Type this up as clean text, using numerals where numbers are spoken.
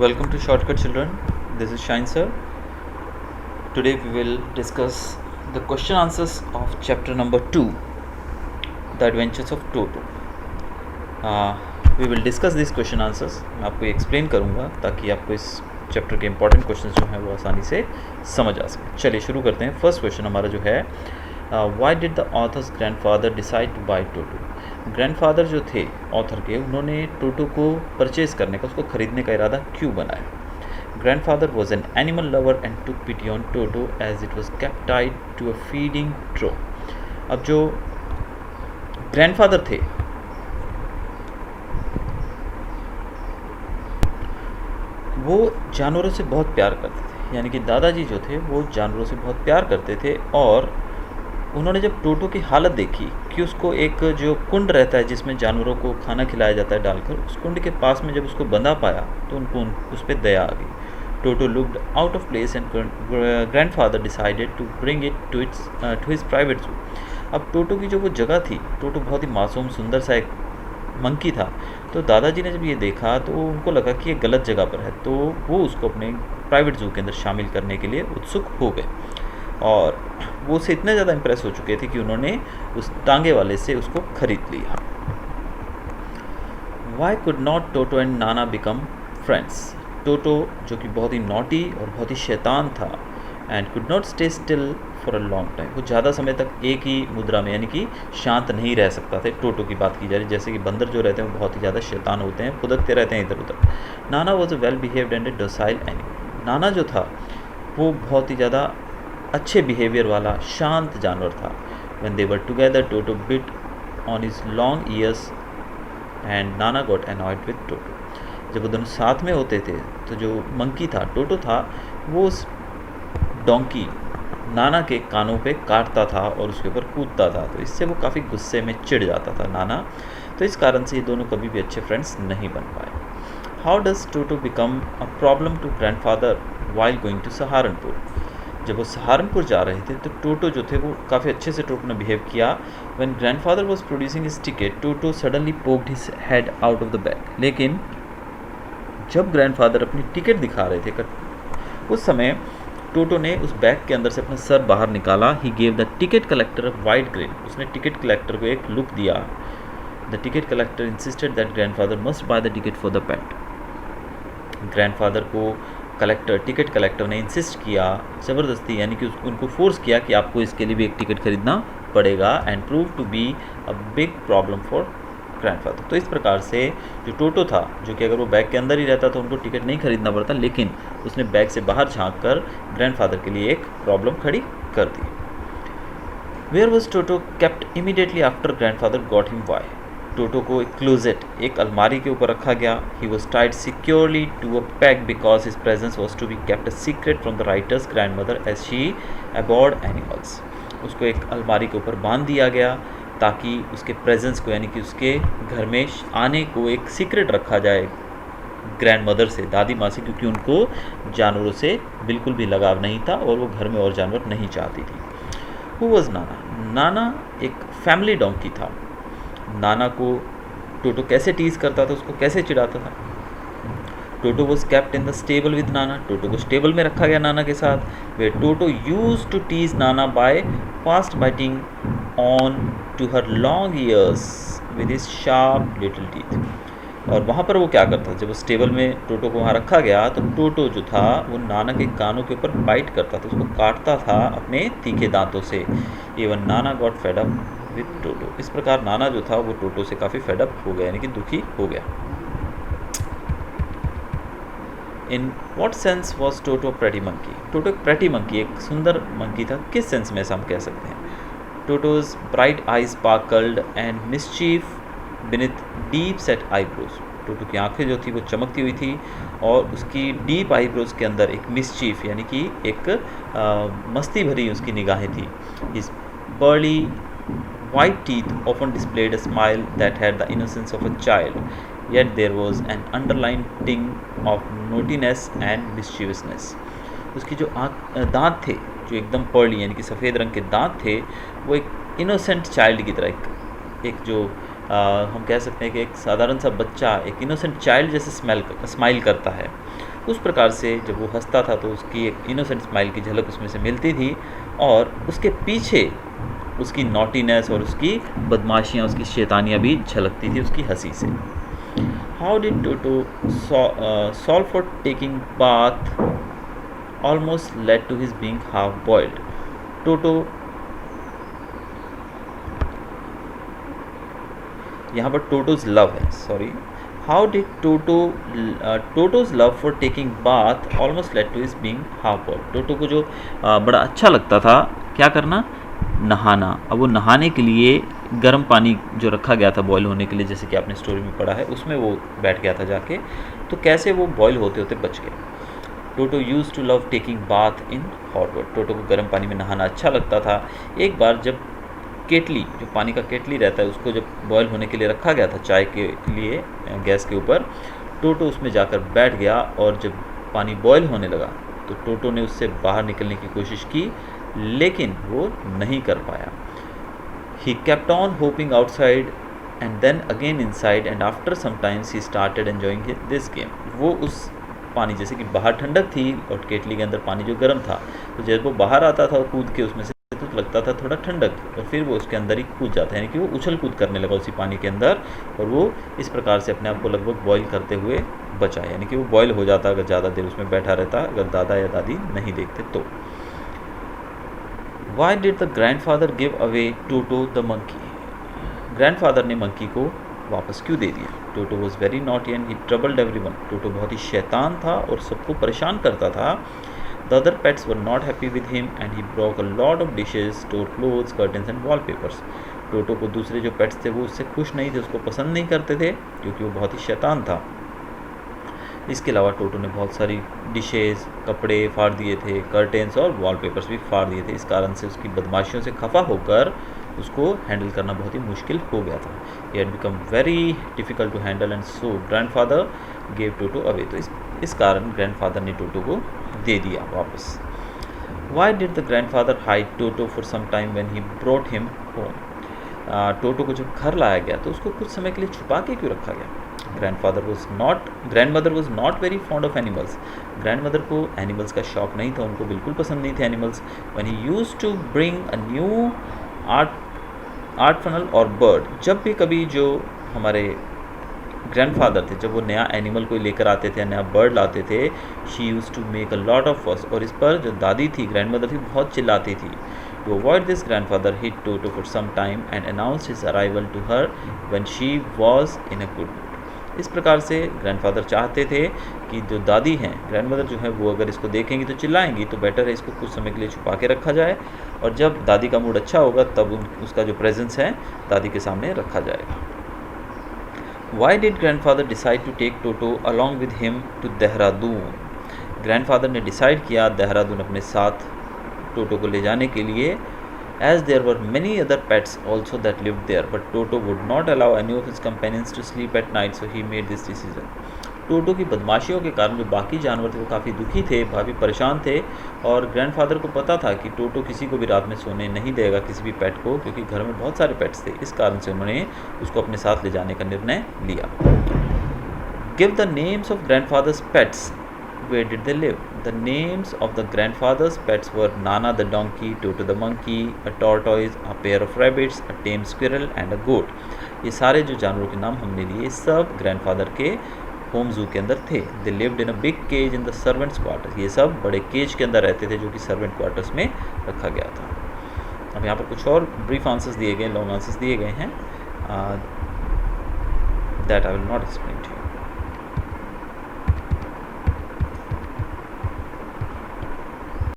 Welcome to Shortcut Children. This is Shine Sir. Today we will discuss the question answers of chapter number 2, The Adventures of Toto. We will discuss these question answers. मैं आपको explain करूँगा ताकि आपको इस chapter के important questions जो हैं वो आसानी से समझ आ सके. चलिए शुरू करते हैं. फर्स्ट क्वेश्चन हमारा जो है, Y did the author's grandfather decide two by toto. Grandfather जो थे ऑथर के, उन्होंने टोटो को परचेज करने का, उसको ख़रीदने का इरादा क्यों बनाया. Grandfather was an animal lover and took pity on Toto as it was kept tied to a feeding trough. अब जो ग्रैंडफादर थे वो जानवरों से बहुत प्यार करते थे, यानी कि दादाजी जो थे वो जानवरों से बहुत प्यार करते थे. और उन्होंने जब टोटो की हालत देखी कि उसको एक जो कुंड रहता है जिसमें जानवरों को खाना खिलाया जाता है डालकर, उस कुंड के पास में जब उसको बंधा पाया तो उनको उस पर दया आ गई. Toto looked out of place and grandfather decided to bring it to his private zoo. अब टोटो की जो वो जगह थी, टोटो बहुत ही मासूम सुंदर सा एक मंकी था, तो दादाजी ने जब ये देखा तो उनको लगा कि ये गलत जगह पर है, तो वो उसको अपने प्राइवेट जू के अंदर शामिल करने के लिए उत्सुक हो गए. और वो उससे इतने ज़्यादा इम्प्रेस हो चुके थे कि उन्होंने उस टांगे वाले से उसको खरीद लिया. Y could not toto and Nana become friends. टोटो जो कि बहुत ही नॉटी और बहुत ही शैतान था, and could not stay still for a long time. वो ज़्यादा समय तक एक ही मुद्रा में यानी कि शांत नहीं रह सकता थे. टोटो की बात की जा रही, जैसे कि बंदर जो रहते हैं वो बहुत ही ज़्यादा शैतान होते हैं, फुदकते रहते हैं इधर उधर. नाना was a well behaved and A docile animal. नाना जो था वो बहुत ही ज़्यादा अच्छे बिहेवियर वाला शांत जानवर था. When they were together toto bit on his long years and Nana got annoyed with टोटो. जब वो दोनों साथ में होते थे तो जो मंकी था, टोटो था, वो उस डोंकी नाना के कानों पे काटता था और उसके ऊपर कूदता था, तो इससे वो काफ़ी गुस्से में चिढ़ जाता था नाना. तो इस कारण से ये दोनों कभी भी अच्छे फ्रेंड्स नहीं बन पाए. How does Toto become a problem to grandfather while going to Saharanpur. जब वो सहारनपुर जा रहे थे तो टोटो जो थे वो काफ़ी अच्छे से टोटो ने बिहेव किया. When grandfather was producing his ticket, toto suddenly poked his head out of the bag. लेकिन जब ग्रैंडफादर अपनी टिकट दिखा रहे थे उस समय टोटो ने उस बैग के अंदर से अपना सर बाहर निकाला. He gave the ticket collector a wide green. उसने टिकट कलेक्टर को एक लुक दिया. The ticket collector insisted that grandfather must by the ticket for the pet. Grandfather को टिकट कलेक्टर ने इंसिस्ट किया, ज़बरदस्ती यानी कि उनको फोर्स किया कि आपको इसके लिए भी एक टिकट खरीदना पड़ेगा. And prove to be a big problem for grandfather. तो इस प्रकार से जो टोटो था, जो कि अगर वो बैग के अंदर ही रहता तो उनको टिकट नहीं खरीदना पड़ता, लेकिन उसने बैग से बाहर झांक कर ग्रैंडफादर के लिए एक प्रॉब्लम खड़ी कर दी. Where was Toto kept immediately after grandfather got him. Why. Toto को एक क्लोजेट, एक अलमारी के ऊपर रखा गया. He was tied securely to a pack because his presence was to be kept a secret from the writer's grandmother as she abhorred animals. उसको एक अलमारी के ऊपर बांध दिया गया ताकि उसके प्रेजेंस को, यानी कि उसके घर में आने को एक सीक्रेट रखा जाए ग्रैंड मदर से, दादी माँ से, क्योंकि उनको जानवरों से बिल्कुल भी लगाव नहीं था और वो घर में और जानवर नहीं चाहती थी. हु वॉज नाना. नाना एक फैमिली डोंकी था. नाना को टोटो कैसे टीज़ करता था, उसको कैसे चिढ़ाता था. Toto was kept in the stable with नाना. टोटो को स्टेबल में रखा गया नाना के साथ. Way Toto use to tease Nana by fast biting on to her long ears with his sharp little teeth. और वहाँ पर वो क्या करता, जब उस टेबल में टोटो को वहाँ रखा गया तो टोटो जो था वो नाना के कानों के ऊपर बाइट करता था, उसको काटता था अपने तीखे दांतों से. Even Nana got fed up with टोटो. इस प्रकार नाना जो था वो टोटो से काफ़ी फेड अप हो गया, यानी कि दुखी हो गया. In what sense was Toto pretty monkey. Toto एक प्रेटी मंकी, एक सुंदर मंकी था. किस सेंस में ऐसा हम कह सकते हैं. Toto's bright eyes sparkled and mischief beneath deep set eyebrows. Toto की आंखें जो थी वो चमकती हुई थी और उसकी डीप आईब्रोज के अंदर एक मिसचीफ यानी कि एक मस्ती भरी उसकी निगाहें थी. His barley white teeth often displayed a smile that had the innocence of a child, yet there was an underlying ting of naughtiness and mischievousness. उसकी जो दांत थे जो एकदम पर्ली यानी कि सफ़ेद रंग के दांत थे, वो एक इनोसेंट चाइल्ड की तरह एक जो हम कह सकते हैं कि एक साधारण सा बच्चा एक इनोसेंट चाइल्ड जैसे स्माइल करता है, उस प्रकार से जब वो हंसता था तो उसकी एक इनोसेंट स्माइल की झलक उसमें से मिलती थी, और उसके पीछे उसकी नॉटीनेस और उसकी बदमाशियाँ, उसकी शैतानियाँ भी झलकती थी उसकी हंसी से। How did Toto solve for taking bath almost led to his being half boiled. Toto, यहाँ पर टोटोज लव है, sorry, how did Toto's love for taking bath almost led to his being half boiled. Toto को जो बड़ा अच्छा लगता था क्या करना, नहाना। अब वो नहाने के लिए गर्म पानी जो रखा गया था बॉयल होने के लिए, जैसे कि आपने स्टोरी में पढ़ा है, उसमें वो बैठ गया था जाके, तो कैसे वो बॉयल होते होते बच गया। Toto use to love taking bath in hot water. Toto को गर्म पानी में नहाना अच्छा लगता था। एक बार जब केटली, जो पानी का केटली रहता है, उसको जब बॉयल होने के लिए रखा गया था चाय के लिए गैस के ऊपर, टोटो उसमें जाकर बैठ गया, और जब पानी बॉयल होने लगा तो टोटो ने उससे बाहर निकलने की कोशिश की, लेकिन वो नहीं कर पाया। He kept on hopping outside and then again inside, and after some times he started enjoying this game. वो उस पानी, जैसे कि बाहर ठंडक थी और केटली के अंदर पानी जो गर्म था, तो जब वो बाहर आता था कूद के उसमें से, तो लगता था थोड़ा ठंडक, और फिर वो उसके अंदर ही कूद जाता है, यानी कि वो उछल कूद करने लगा उसी पानी के अंदर, और वो इस प्रकार से अपने आप को लगभग बॉईल करते हुए बचा, यानी कि वो बॉईल हो जाता अगर ज़्यादा देर उसमें बैठा रहता, अगर दादा या दादी नहीं देखते तो। Why did the grandfather give away Toto the monkey. Grandfather ने मंकी को वापस क्यों दे दिया। Toto was very naughty and he troubled everyone. Toto बहुत ही शैतान था और सबको परेशान करता था। The other pets were not happy with him and he broke a lot of dishes, store clothes, curtains and wallpapers. Toto को दूसरे जो पेट्स थे वो उससे खुश नहीं थे, उसको पसंद नहीं करते थे, क्योंकि वो बहुत ही शैतान था। इसके अलावा टोटो ने बहुत सारी डिशेज़, कपड़े फाड़ दिए थे, कर्टेंस और वॉलपेपर्स भी फाड़ दिए थे। इस कारण से उसकी बदमाशियों से खफा होकर उसको हैंडल करना बहुत ही मुश्किल हो गया था। He had become very difficult to handle and so grandfather gave Toto away. तो इस कारण ग्रैंडफादर ने टोटो को दे दिया वापस। Why did the grandfather hide Toto for some time when he brought him home. Toto को जब घर लाया गया तो उसको कुछ समय के लिए छुपा के क्यों रखा गया। Grandmother was not very fond of animals. Grandmother को एनिमल्स का शौक नहीं था, उनको बिल्कुल पसंद नहीं थे animals. When he used to bring a new art funnel or bird, जब भी कभी जो हमारे ग्रैंडफादर थे, जब वो नया एनिमल कोई लेकर आते थे, नया बर्ड लाते थे, she use to make a lot of fuss. और इस पर जो दादी थी, ग्रैंडमदर थी, बहुत चिल्लाती थी। To avoid this grandfather hid Toto for some time and announced his arrival to her when she was in a good mood. इस प्रकार से ग्रैंडफादर चाहते थे कि जो दादी हैं, ग्रैंडमदर जो है, वो अगर इसको देखेंगी तो चिल्लाएंगी, तो बेटर है इसको कुछ समय के लिए छुपा के रखा जाए, और जब दादी का मूड अच्छा होगा तब उसका जो प्रेजेंस है दादी के सामने रखा जाएगा। Why did grandfather decide to take Toto along with him to Dehradun. Grandfather ने डिसाइड किया देहरादून अपने साथ टोटो को ले जाने के लिए, as there were many other pets also that lived there, but Toto would not allow any of his companions to sleep at night, so he made this decision. टोटो की बदमाशियों के कारण जो बाकी जानवर थे वो काफ़ी दुखी थे, काफ़ी परेशान थे, और ग्रैंडफादर को पता था कि टोटो किसी को भी रात में सोने नहीं देगा, किसी भी पेट को, क्योंकि घर में बहुत सारे पेट्स थे। इस कारण से उन्होंने उसको अपने साथ ले जाने का निर्णय लिया। Give the names of grandfathers pets, where did they live? The names of the grandfather's pets were Nana the donkey, Toto the monkey, a tortoise, a pair of rabbits, a tame squirrel and a goat. ये सारे जो जानवरों के नाम हमने लिए सब grandfather के होम जू के अंदर थे। They lived in a big cage in the servants' quarters. ये सब बड़े केज के अंदर रहते थे जो कि सर्वेंट क्वार्टर्स में रखा गया था। अब यहाँ पर कुछ और ब्रीफ आंसर्स दिए गए, लॉन्ग आंसर्स दिए गए हैं, that I will not explain to you.